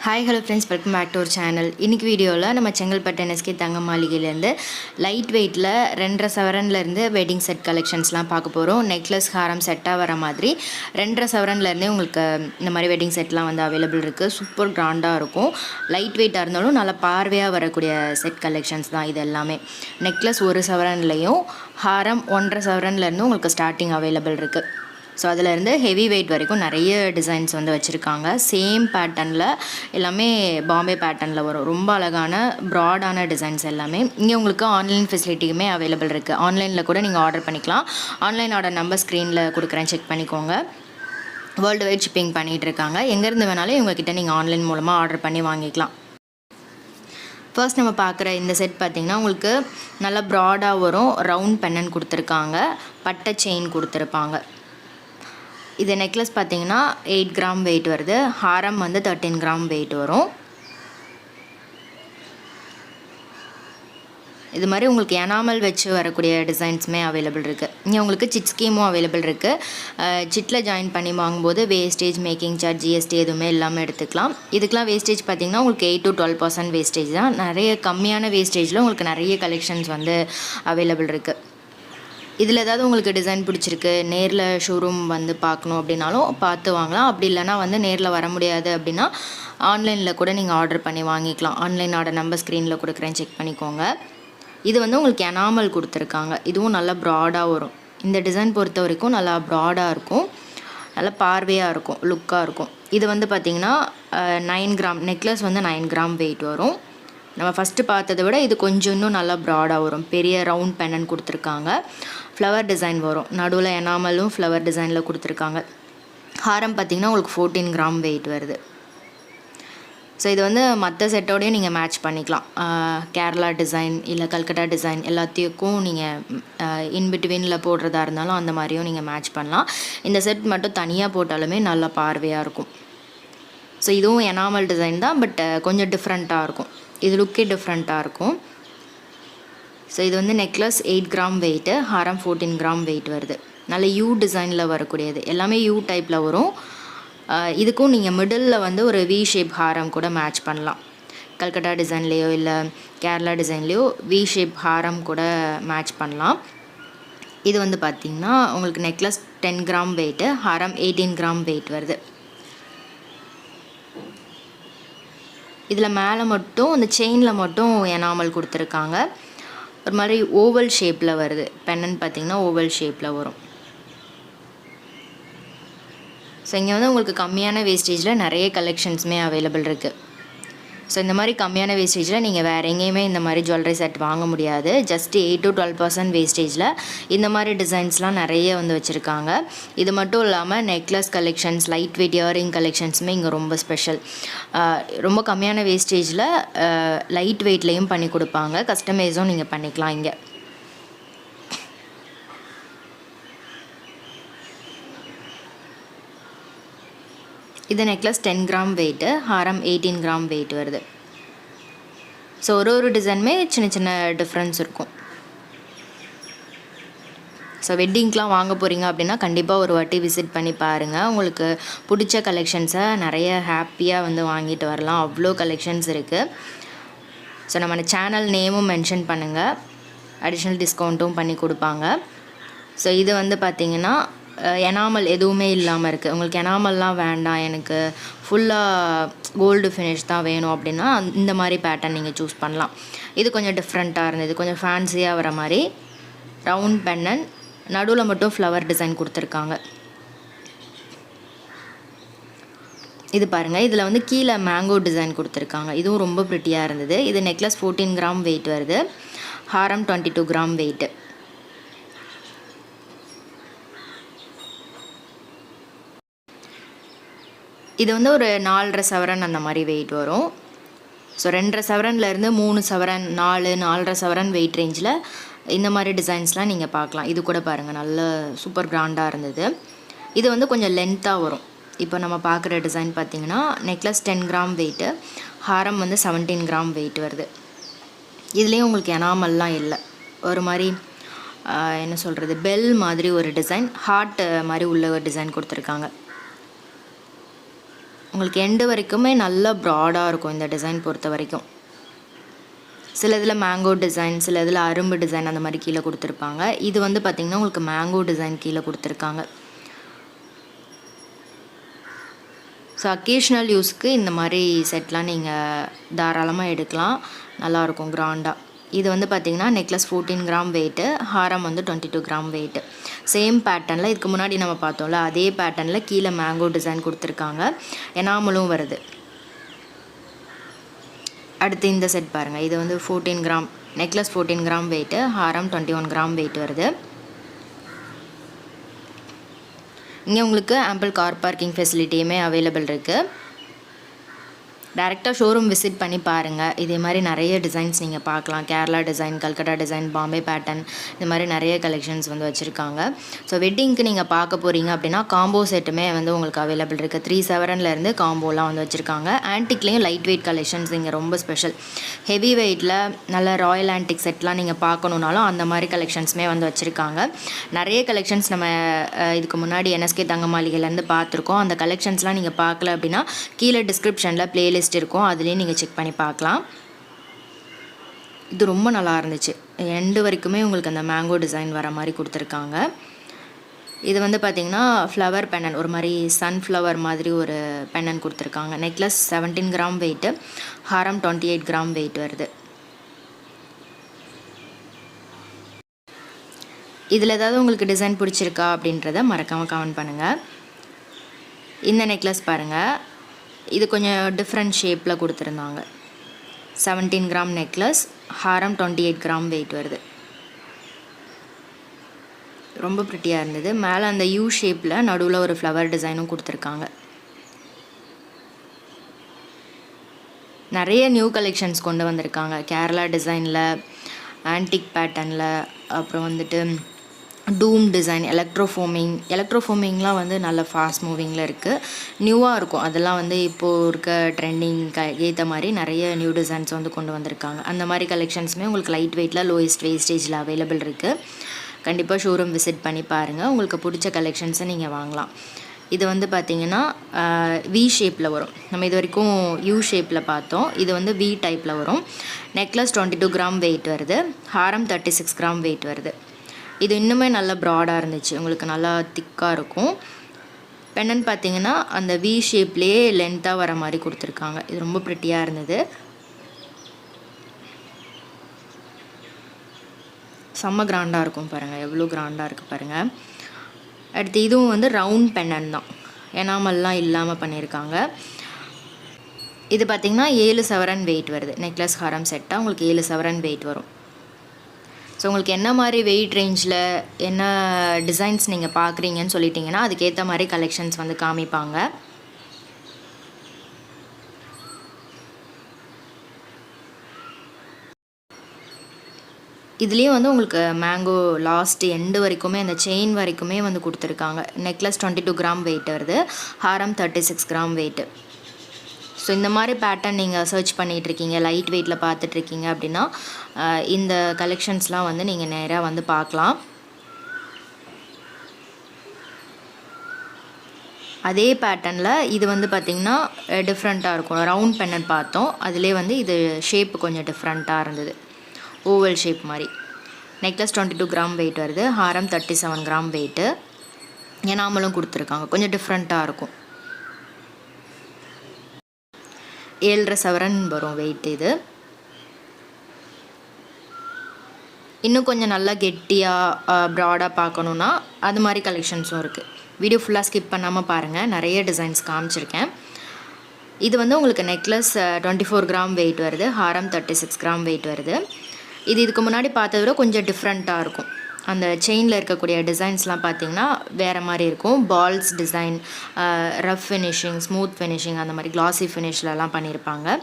Hi hello friends, welcome back to our channel. இன்றைக்கி வீடியோவில் நம்ம செங்கல்பட்டு NSK தங்க மாளிகையிலேருந்து லைட் வெயிட்டில் 2.5 சவரன்லேருந்து வெட்டிங் செட் கலெக்ஷன்ஸ்லாம் பார்க்க போகிறோம். நெக்லஸ் ஹாரம் செட்டாக வர மாதிரி 2.5 சவரன்லேருந்தே உங்களுக்கு இந்த மாதிரி வெட்டிங் செட்லாம் வந்து அவைலபிள் இருக்குது. சூப்பர் கிராண்டாக இருக்கும். லைட் வெயிட்டாக இருந்தாலும் நல்லா பார்வையாக வரக்கூடிய செட் கலெக்ஷன்ஸ் தான் இது எல்லாமே. நெக்லஸ் 1 சவரன்லேயும் ஹாரம் 1.5 சவரன்லேருந்து உங்களுக்கு ஸ்டார்டிங் அவைலபிள் இருக்குது. ஸோ அதிலேருந்து ஹெவி வெயிட் வரைக்கும் நிறைய டிசைன்ஸ் வந்து வச்சுருக்காங்க. சேம் பேட்டர்னில் எல்லாமே பாம்பே பேட்டர்னில் வரும். ரொம்ப அழகான ப்ராடான டிசைன்ஸ் எல்லாமே. இங்கே உங்களுக்கு ஆன்லைன் ஃபெசிலிட்டியுமே அவைலபிள் இருக்குது. ஆன்லைனில் கூட நீங்கள் ஆர்டர் பண்ணிக்கலாம். ஆன்லைன் ஆர்டர் நம்பர் ஸ்க்ரீனில் கொடுக்குறேன், செக் பண்ணிக்கோங்க. வேர்ல்டு வைட் ஷிப்பிங் பண்ணிகிட்டு இருக்காங்க. எங்கேருந்து வேணாலும் இவங்ககிட்ட நீங்கள் ஆன்லைன் மூலமாக ஆர்டர் பண்ணி வாங்கிக்கலாம். ஃபர்ஸ்ட் நம்ம பார்க்குற இந்த செட் பார்த்திங்கன்னா உங்களுக்கு நல்லா ப்ராடாக வரும். ரவுண்ட் பென்னன் கொடுத்துருக்காங்க. பட்டை செயின் கொடுத்துருப்பாங்க. இது நெக்லஸ் பார்த்திங்கன்னா 8 கிராம் வெயிட் வருது. ஹாரம் வந்து 13 கிராம் வெயிட் வரும். இது மாதிரி உங்களுக்கு எனாமல் வச்சு வரக்கூடிய டிசைன்ஸுமே அவைலபிள் இருக்குது. இங்கே உங்களுக்கு சிட் ஸ்கீமும் அவைலபிள் இருக்குது. சிட்டில் ஜாயின் பண்ணி வாங்கும்போது வேஸ்டேஜ், மேக்கிங் சார்ஜ், GST எதுவுமே இல்லாமல் எடுத்துக்கலாம். இதுக்கெலாம் வேஸ்டேஜ் பார்த்திங்கன்னா உங்களுக்கு 8 to 12% வேஸ்டேஜ் தான். நிறைய கம்மியான வேஸ்டேஜில் உங்களுக்கு நிறைய கலெக்ஷன்ஸ் வந்து அவைலபிள் இருக்குது. இதில் ஏதாவது உங்களுக்கு டிசைன் பிடிச்சிருக்கு, நேரில் ஷோரூம் வந்து பார்க்கணும் அப்படின்னாலும் பார்த்து வாங்கலாம். அப்படி இல்லைனா வந்து நேரில் வர முடியாது அப்படின்னா ஆன்லைனில் கூட நீங்கள் ஆர்டர் பண்ணி வாங்கிக்கலாம். ஆன்லைன் ஆர்டர் நம்பர் ஸ்க்ரீனில் கொடுக்குறேன், செக் பண்ணிக்கோங்க. இது வந்து உங்களுக்கு எனாமல் கொடுத்துருக்காங்க. இதுவும் நல்லா ப்ராடாக வரும். இந்த டிசைன் பொறுத்த வரைக்கும் நல்லா ப்ராடாக இருக்கும், நல்லா பார்வையாக இருக்கும், லுக்காக இருக்கும். இது வந்து பார்த்திங்கன்னா 9 கிராம் நெக்லஸ் வந்து 9 கிராம் வெயிட் வரும். நம்ம ஃபஸ்ட்டு பார்த்ததை விட இது கொஞ்சம் இன்னும் நல்லா ப்ராடாக வரும். பெரிய ரவுண்ட் பென்னன் கொடுத்துருக்காங்க. ஃப்ளவர் டிசைன் வரும். நடுவில் எனாமலும் ஃப்ளவர் டிசைனில் கொடுத்துருக்காங்க. ஹாரம் பார்த்திங்கன்னா உங்களுக்கு 14 கிராம் வெயிட் வருது. ஸோ இது வந்து மற்ற செட்டோடையும் நீங்கள் மேட்ச் பண்ணிக்கலாம். கேரளா டிசைன் இல்லை கல்கட்டா டிசைன் எல்லாத்தையும் நீங்கள் இன்பிட்வீனில் போடுறதா இருந்தாலும் அந்த மாதிரியும் நீங்கள் மேட்ச் பண்ணலாம். இந்த செட் மட்டும் தனியாக போட்டாலுமே நல்லா பார்வையாக இருக்கும். ஸோ இதுவும் எனாமல் டிசைன் தான், பட் கொஞ்சம் டிஃப்ரெண்ட்டாக இருக்கும். இது லுக்கே டிஃப்ரெண்ட்டாக இருக்கும். ஸோ இது வந்து நெக்லஸ் 8 கிராம் வெயிட்டு, ஹாரம் 14 கிராம் வெயிட் வருது. நல்ல யூ டிசைனில் வரக்கூடியது. எல்லாமே யூ டைப்பில் வரும். இதுக்கும் நீங்கள் மிடில் வந்து ஒரு வி ஷேப் ஹாரம் கூட மேட்ச் பண்ணலாம். கல்கட்டா டிசைன்லேயோ இல்லை கேரளா டிசைன்லேயோ வி ஷேப் ஹாரம் கூட மேட்ச் பண்ணலாம். இது வந்து பார்த்திங்கன்னா உங்களுக்கு நெக்லஸ் 10 கிராம் வெயிட்டு, ஹாரம் 18 கிராம் வெயிட் வருது. இதில் மேலே மட்டும் இந்த செயினில் மட்டும் எனாமல் கொடுத்துருக்காங்க. ஒரு மாதிரி ஓவல் ஷேப்பில் வருது. பென்னன் பார்த்திங்கன்னா ஓவல் ஷேப்பில் வரும். ஸோ இங்கே வந்து உங்களுக்கு கம்மியான வேஸ்டேஜில் நிறைய கலெக்ஷன்ஸுமே அவைலபிள் இருக்குது. ஸோ இந்த மாதிரி கம்மியான வேஸ்டேஜில் நீங்கள் வேறு எங்கேயுமே இந்த மாதிரி ஜுவல்லரி செட் வாங்க முடியாது. ஜஸ்ட் 8 to 12% வேஸ்டேஜில் இந்த மாதிரி டிசைன்ஸ்லாம் நிறைய வந்து வச்சுருக்காங்க. இது மட்டும் இல்லாமல் necklace collections, light weight earring கலெக்ஷன்ஸுமே இங்கே ரொம்ப ஸ்பெஷல். ரொம்ப கம்மியான வேஸ்டேஜில் லைட் வெயிட்லேயும் பண்ணி கொடுப்பாங்க. கஸ்டமைஸும் நீங்கள் பண்ணிக்கலாம் இங்கே. இது நெக்லஸ் 10 கிராம் வெயிட்டு, ஹாரம் 18 கிராம் வெயிட் வருது. ஸோ ஒரு டிசைனுமே சின்ன சின்ன டிஃப்ரென்ஸ் இருக்கும். ஸோ வெட்டிங்க்கெலாம் வாங்க போகிறீங்க அப்படின்னா கண்டிப்பாக ஒரு வாட்டி விசிட் பண்ணி பாருங்கள். உங்களுக்கு பிடிச்ச கலெக்ஷன்ஸை நிறைய ஹாப்பியாக வந்து வாங்கிட்டு வரலாம். அவ்வளோ கலெக்ஷன்ஸ் இருக்குது. ஸோ நம்ம சேனல் நேமும் மென்ஷன் பண்ணுங்கள், அடிஷ்னல் டிஸ்கவுண்ட்டும் பண்ணி கொடுப்பாங்க. ஸோ இது வந்து பார்த்திங்கன்னா எனாமல் எதுவுமே இல்லாமல் இருக்குது. உங்களுக்கு எனாமல்லாம் வேண்டாம், எனக்கு ஃபுல்லாக கோல்டு ஃபினிஷ் தான் வேணும் அப்படின்னா இந்த மாதிரி பேட்டர்ன் நீங்கள் சூஸ் பண்ணலாம். இது கொஞ்சம் டிஃப்ரெண்ட்டாக இருந்தது, கொஞ்சம் ஃபேன்சியாக வர மாதிரி ரவுண்ட் பென்னன், நடுவில் மட்டும் ஃப்ளவர் டிசைன் கொடுத்துருக்காங்க. இது பாருங்கள், இதில் வந்து கீழே மேங்கோ டிசைன் கொடுத்துருக்காங்க. இதுவும் ரொம்ப ப்ரிட்டியாக இருந்தது. இது நெக்லஸ் 14 கிராம் வெயிட் வருது. ஹாரம் 22 கிராம் வெயிட்டு. இது வந்து ஒரு 4.5 சவரன் அந்த மாதிரி வெயிட் வரும். ஸோ 2.5 சவரன்லேருந்து 3 சவரன், 4.5 சவரன் வெயிட் ரேஞ்சில் இந்த மாதிரி டிசைன்ஸ்லாம் நீங்கள் பார்க்கலாம். இது கூட பாருங்கள், நல்ல சூப்பர் கிராண்டாக இருந்தது. இது வந்து கொஞ்சம் லென்த்தாக வரும். இப்போ நம்ம பார்க்குற டிசைன் பார்த்திங்கன்னா நெக்லஸ் 10 கிராம் வெயிட்டு, ஹாரம் வந்து 17 கிராம் வெயிட் வருது. இதுலேயும் உங்களுக்கு எனாமல்லாம் இல்லை. ஒரு மாதிரி என்ன சொல்கிறது, பெல் மாதிரி ஒரு டிசைன், ஹார்ட் மாதிரி உள்ள ஒரு டிசைன் கொடுத்துருக்காங்க. உங்களுக்கு எண்டு வரைக்குமே நல்ல ப்ராடாக இருக்கும் இந்த டிசைன் பொறுத்த வரைக்கும். சில இதில் மேங்கோ டிசைன், சில இதில் அரும்பு டிசைன் அந்த மாதிரி கீழே கொடுத்துருப்பாங்க. இது வந்து பார்த்திங்கன்னா உங்களுக்கு மேங்கோ டிசைன் கீழே கொடுத்துருக்காங்க. ஸோ அக்கேஷ்னல் யூஸ்க்கு இந்த மாதிரி செட்லாம் நீங்கள் தாராளமாக எடுக்கலாம், நல்லாயிருக்கும் கிராண்டாக. இது வந்து பார்த்திங்கன்னா நெக்லஸ் 14 கிராம் வெயிட்டு, ஹாரம் வந்து 22 கிராம் வெயிட்டு. சேம் பேட்டர்னில் இதுக்கு முன்னாடி நம்ம பார்த்தோம்ல அதே பேட்டர்னில் கீழே மேங்கோ டிசைன் கொடுத்துருக்காங்க, எனாமலும் வருது. அடுத்து இந்த செட் பாருங்கள், இது வந்து 14 கிராம் நெக்லஸ் 14 கிராம் வெயிட்டு, ஹாரம் 21 கிராம் வெயிட் வருது. இங்கே உங்களுக்கு ஆம்பிள் கார் பார்க்கிங் ஃபெசிலிட்டியுமே அவைலபிள் இருக்குது. டேரெக்டாக ஷோரூம் விசிட் பண்ணி பாருங்கள். இதே மாதிரி நிறைய டிசைன்ஸ் நீங்கள் பார்க்கலாம். Kerala design, Calcutta design, Bombay pattern, இது மாதிரி நிறைய கலெக்ஷன்ஸ் வந்து வச்சுருக்காங்க. ஸோ வெட்டிங்க்கு நீங்கள் பார்க்க போகிறீங்க அப்படின்னா காம்போ செட்டுமே வந்து உங்களுக்கு அவைலபிள் இருக்குது. 3/7 காம்போலாம் வந்து வச்சுருக்காங்க. ஆன்டிக்லேயும் லைட் வெயிட் கலெக்ஷன்ஸ் இங்கே ரொம்ப ஸ்பெஷல். ஹெவி வெயிட்டில் நல்ல ராயல் ஆன்டிக் செட்லாம் நீங்கள் பார்க்கணுன்னாலும் அந்த மாதிரி கலெக்ஷன்ஸுமே வந்து வச்சுருக்காங்க. நிறைய கலெக்ஷன்ஸ் நம்ம இதுக்கு முன்னாடி NSK தங்க மாளிகையிலேருந்து பார்த்துருக்கோம். அந்த கலெக்ஷன்ஸ்லாம் நீங்கள் பார்க்கல அப்படின்னா கீழே டிஸ்கிரிப்ஷனில் பிளேலிஸ்ட் இருக்கும், அதுலேயும் நீங்கள் செக் பண்ணி பார்க்கலாம். இது ரொம்ப நல்லா இருந்துச்சு. எண்டு வரைக்குமே உங்களுக்கு அந்த மேங்கோ டிசைன் வர மாதிரி கொடுத்துருக்காங்க. இது வந்து பார்த்திங்கன்னா ஃப்ளவர் பெண்ணன், ஒரு மாதிரி சன்ஃப்ளவர் மாதிரி ஒரு பெண்ணன் கொடுத்துருக்காங்க. நெக்லஸ் 17 கிராம் வெயிட்டு, ஹாரம் 28 கிராம் வெயிட் வருது. இதில் ஏதாவது உங்களுக்கு டிசைன் பிடிச்சிருக்கா அப்படின்றத மறக்காமல் கமெண்ட் பண்ணுங்கள். இந்த நெக்லஸ் பாருங்கள், இது கொஞ்சம் டிஃப்ரெண்ட் ஷேப்பில் கொடுத்துருந்தாங்க. 17 கிராம் நெக்லஸ், ஹாரம் 28 கிராம் வெயிட் வருது. ரொம்ப ப்ரிட்டியாக இருந்தது. மேலே அந்த யூ ஷேப்பில் நடுவில் ஒரு ஃப்ளவர் டிசைனும் கொடுத்துருக்காங்க. நிறைய நியூ கலெக்ஷன்ஸ் கொண்டு வந்திருக்காங்க. கேரளா டிசைனில், ஆன்டிக் பேட்டர்னில், அப்புறம் வந்துட்டு டூம் டிசைன், எலக்ட்ரோஃபோமிங்லாம் வந்து நல்ல ஃபாஸ்ட் மூவிங்கில் இருக்குது, நியூவாக இருக்கும். அதெல்லாம் வந்து இப்போது இருக்க ட்ரெண்டிங் ஏற்ற மாதிரி நிறைய நியூ டிசைன்ஸ் வந்து கொண்டு வந்திருக்காங்க. அந்த மாதிரி கலெக்ஷன்ஸுமே உங்களுக்கு லைட் வெயிட்டில் லோயஸ்ட் வேஸ்டேஜில் அவைலபிள் இருக்குது. கண்டிப்பாக ஷோரூம் விசிட் பண்ணி பாருங்கள், உங்களுக்கு பிடிச்ச கலெக்ஷன்ஸை நீங்கள் வாங்கலாம். இது வந்து பார்த்திங்கன்னா வி ஷேப்பில் வரும். நம்ம இது வரைக்கும் யூ ஷேப்பில் பார்த்தோம், இது வந்து வி டைப்பில் வரும். நெக்லஸ் 22 கிராம் வெயிட் வருது, ஹாரம் 36 கிராம் வெயிட் வருது. இது இன்னுமே நல்ல ப்ராடாக இருந்துச்சு, உங்களுக்கு நல்லா திக்காக இருக்கும். பெண்ணன் பார்த்திங்கன்னா அந்த வி ஷேப்லேயே லென்த்தாக வர மாதிரி கொடுத்துருக்காங்க. இது ரொம்ப ப்ரிட்டியாக இருந்தது. செம்ம கிராண்டாக இருக்கும் பாருங்கள், எவ்வளோ கிராண்டாக இருக்குது பாருங்கள். அடுத்து இதுவும் வந்து ரவுண்ட் பெண்ணன் தான், எனாமல்லாம் இல்லாமல் பண்ணியிருக்காங்க. இது பார்த்திங்கன்னா 7 சவரன் வெயிட் வருது. நெக்லஸ் ஹாரம் செட்டாக உங்களுக்கு 7 சவரன் வெயிட் வரும். ஸோ உங்களுக்கு என்ன மாதிரி வெயிட் ரேஞ்சில் என்ன டிசைன்ஸ் நீங்கள் பார்க்குறீங்கன்னு சொல்லிட்டிங்கன்னா அதுக்கேற்ற மாதிரி கலெக்ஷன்ஸ் வந்து காமிப்பாங்க. இதுலேயும் வந்து உங்களுக்கு மேங்கோ லாஸ்ட் எண்டு வரைக்குமே அந்த செயின் வரைக்குமே வந்து கொடுத்துருக்காங்க. நெக்லஸ் 22 கிராம் வெயிட் வருது, ஹாரம் 36 கிராம் வெயிட்டு. ஸோ இந்த மாதிரி பேட்டர்ன் நீங்கள் சர்ச் பண்ணிகிட்ருக்கீங்க, லைட் வெயிட்டில் பார்த்துட்ருக்கீங்க அப்படின்னா இந்த கலெக்ஷன்ஸ்லாம் வந்து நீங்கள் நேராக வந்து பார்க்கலாம். அதே பேட்டர்னில் இது வந்து பார்த்திங்கன்னா டிஃப்ரெண்ட்டாக இருக்கும். ரவுண்ட் பெண்ணன் பார்த்தோம், அதிலே வந்து இது ஷேப்பு கொஞ்சம் டிஃப்ரெண்ட்டாக இருந்தது, ஓவல் ஷேப் மாதிரி. நெக்லஸ் 22 கிராம் வெயிட் வருது, ஹாரம் 37 கிராம் வெயிட்டு. எனாமலும் கொடுத்துருக்காங்க, கொஞ்சம் டிஃப்ரெண்ட்டாக இருக்கும். 7.5 சவரன் வரும் வெயிட். இது இன்னும் கொஞ்சம் நல்லா கெட்டியாக ப்ராடாக பார்க்கணுன்னா அது மாதிரி கலெக்ஷன்ஸும் இருக்குது. வீடியோ ஃபுல்லாக ஸ்கிப் பண்ணாமல் பாருங்கள், நிறைய டிசைன்ஸ் காமிச்சிருக்கேன். இது வந்து உங்களுக்கு நெக்லஸ் 24 கிராம் வெயிட் வருது, ஹாரம் 36 கிராம் வெயிட் வருது. இது இதுக்கு முன்னாடி பார்த்ததை விட கொஞ்சம் டிஃப்ரெண்ட்டாக இருக்கும். அந்த செயினில் இருக்கக்கூடிய டிசைன்ஸ்லாம் பார்த்திங்கன்னா வேறு மாதிரி இருக்கும். Balls design, rough finishing, smooth finishing, அந்த மாதிரி கிளாசி ஃபினிஷ்லலாம் பண்ணியிருப்பாங்க.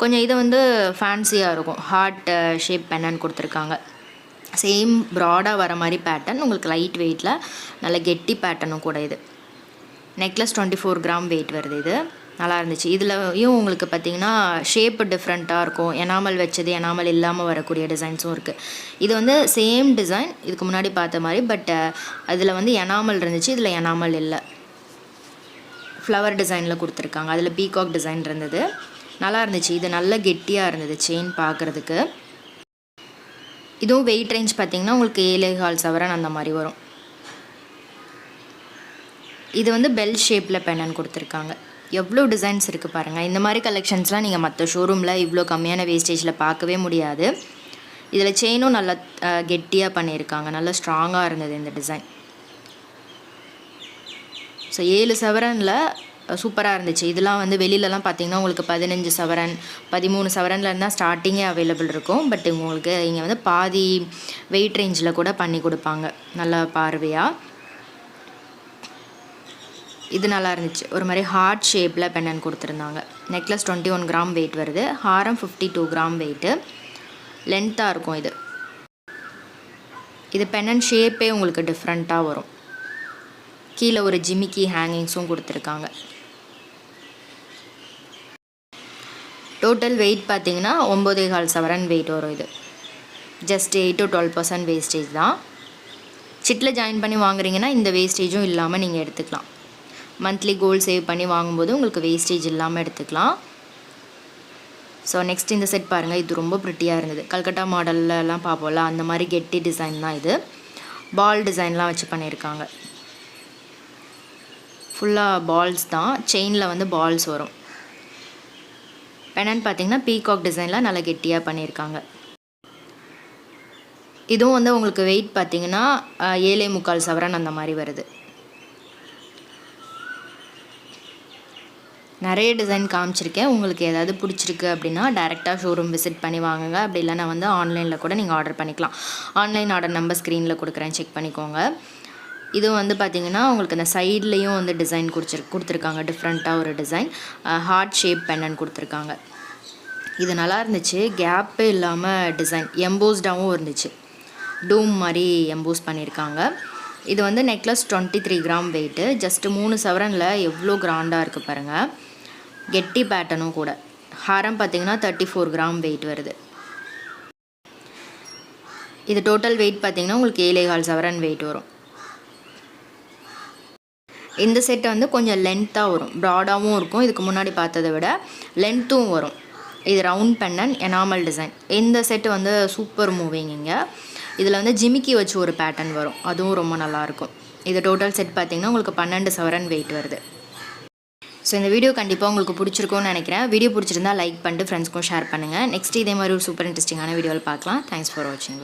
கொஞ்சம் இது வந்து ஃபேன்சியாக இருக்கும். ஹார்ட் ஷேப் பெண்ணன் கொடுத்துருக்காங்க. சேம் ப்ராடாக வர மாதிரி பேட்டர்ன், உங்களுக்கு லைட் வெயிட்டில் நல்ல கெட்டி பேட்டர்னும் கூட. இது நெக்லஸ் 24 கிராம் வெயிட் வருது. இது நல்லா இருந்துச்சு. இதுலையும் உங்களுக்கு பார்த்திங்கன்னா ஷேப்பு டிஃப்ரெண்ட்டாக இருக்கும். எனாமல் வச்சது, எனாமல் இல்லாமல் வரக்கூடிய டிசைன்ஸும் இருக்குது. இது வந்து சேம் டிசைன் இதுக்கு முன்னாடி பார்த்த மாதிரி, பட் அதில் வந்து எனாமல் இருந்துச்சு, இதில் எனாமல் இல்லை. ஃப்ளவர் டிசைனில் கொடுத்துருக்காங்க. அதில் பீகாக் டிசைன் இருந்தது, நல்லா இருந்துச்சு. இது நல்ல கெட்டியாக இருந்தது செயின் பார்க்குறதுக்கு. இதுவும் வெயிட் ரேஞ்ச் பார்த்திங்கன்னா உங்களுக்கு 7.25 சவரன் அந்த மாதிரி வரும். இது வந்து பெல் ஷேப்பில் பெண்ணன் கொடுத்துருக்காங்க. எவ்வளோ டிசைன்ஸ் இருக்குது பாருங்கள். இந்த மாதிரி கலெக்ஷன்ஸ்லாம் நீங்கள் மற்ற ஷோரூமில் இவ்வளோ கம்மியான வேஸ்டேஜில் பார்க்கவே முடியாது. இதில் செயினும் நல்லா கெட்டியாக பண்ணியிருக்காங்க, நல்லா ஸ்ட்ராங்காக இருந்தது இந்த டிசைன். ஸோ 7 சவரனில் சூப்பராக இருந்துச்சு. இதெல்லாம் வந்து வெளியிலலாம் பார்த்திங்கன்னா உங்களுக்கு 15 சவரன் 13 சவரன்லேருந்து தான் ஸ்டார்டிங்கே அவைலபிள் இருக்கும். பட் உங்களுக்கு இங்கே வந்து பாதி வெயிட் ரேஞ்சில் கூட பண்ணி கொடுப்பாங்க நல்லா பார்வையாக. இது நல்லா இருந்துச்சு. ஒரு மாதிரி ஹார்ட் ஷேப்பில் பெண்ணன் கொடுத்துருந்தாங்க. நெக்லஸ் 21 கிராம் வெயிட் வருது. ஹாரம் 52 கிராம் வெயிட்டு. லென்த்தாக இருக்கும் இது. இது பெண்ணன் ஷேப்பே உங்களுக்கு டிஃப்ரெண்ட்டாக வரும். கீழே ஒரு ஜிமிக்கி ஹேங்கிங்ஸும் கொடுத்துருக்காங்க. டோட்டல் வெயிட் பார்த்திங்கன்னா 9.25 சவரன் வெயிட் வரும். இது ஜஸ்ட் 8 to 12% வேஸ்டேஜ் தான். சிட்டில் ஜாயின் பண்ணி வாங்குறீங்கன்னா இந்த வேஸ்டேஜும் இல்லாமல் நீங்கள் எடுத்துக்கலாம். மந்த்லி கோல்டு சேவ் பண்ணி வாங்கும்போது உங்களுக்கு வேஸ்டேஜ் இல்லாமல் எடுத்துக்கலாம். ஸோ நெக்ஸ்ட் இந்த செட் பாருங்கள். இது ரொம்ப ப்ரிட்டியாக இருந்தது. கல்கட்டா மாடல்லலாம் பார்ப்போம்ல, அந்த மாதிரி கெட்டி டிசைன் தான் இது. பால் டிசைன்லாம் வச்சு பண்ணியிருக்காங்க. ஃபுல்லாக பால்ஸ் தான். செயினில் வந்து பால்ஸ் வரும். பெண்ணன் பார்த்திங்கன்னா பீகாக் டிசைனில் நல்லா கெட்டியாக பண்ணியிருக்காங்க. இதுவும் வந்து உங்களுக்கு வெயிட் பார்த்திங்கன்னா 7.25 சவரன் அந்த மாதிரி வருது. நிறைய டிசைன் காமிச்சிருக்கேன். உங்களுக்கு ஏதாவது பிடிச்சிருக்கு அப்படின்னா டேரெக்டாக ஷோரூம் விசிட் பண்ணி வாங்குங்க. அப்படி இல்லைனா வந்து ஆன்லைனில் கூட நீங்கள் ஆர்டர் பண்ணிக்கலாம். ஆன்லைன் ஆர்டர் நம்பர் ஸ்க்ரீனில் கொடுக்குறேன், செக் பண்ணிக்கோங்க. இது வந்து பார்த்திங்கன்னா உங்களுக்கு அந்த சைட்லேயும் வந்து டிசைன் கொடுத்துருக்காங்க. டிஃப்ரெண்ட்டாக ஒரு டிசைன் ஹார்ட் ஷேப் பெண்ணன் கொடுத்துருக்காங்க. இது நல்லா இருந்துச்சு. கேப்பே இல்லாமல் டிசைன் எம்போஸ்டாகவும் இருந்துச்சு. டூம் மாதிரி எம்போஸ் பண்ணியிருக்காங்க. இது வந்து நெக்லஸ் 23 கிராம் வெயிட்டு. ஜஸ்ட்டு 3 சவரனில் எவ்வளோ கிராண்டாக இருக்குது பாருங்கள். கெட்டி பேட்டர்னும் கூட. ஹாரம் பார்த்திங்கன்னா 34 கிராம் வெயிட் வருது. இது டோட்டல் வெயிட் பார்த்திங்கன்னா உங்களுக்கு 7.25 சவரன் வெயிட் வரும். இந்த செட்டு வந்து கொஞ்சம் லென்த்தாக வரும், ப்ராடாகவும் இருக்கும். இதுக்கு முன்னாடி பார்த்ததை விட லென்த்தும் வரும். இது ரவுண்ட் பெண்ணன் எனாமல் டிசைன். இந்த செட்டு வந்து சூப்பர் மூவிங். இங்கே இதில் வந்து ஜிமிக்கி வச்சு ஒரு பேட்டர்ன் வரும், அதுவும் ரொம்ப நல்லாயிருக்கும். இது டோட்டல் செட் பார்த்திங்கன்னா உங்களுக்கு 12 சவரன் வெயிட் வருது. ஸோ இந்த வீடியோ கண்டிப்பாக உங்களுக்கு பிடிச்சிருக்கும்னு நினைக்கிறேன். வீடியோ பிடிச்சிருந்தா லைக் பண்ணிட்டு ஃப்ரெண்ட்ஸ்க்கும் ஷேர் பண்ணுங்கள். நெக்ஸ்ட் இதே மாதிரி ஒரு சூப்பர் இன்ட்ரெஸ்டிங்கான வீடியோவில் பார்க்கலாம். தேங்க்ஸ் ஃபார் வாட்சிங்.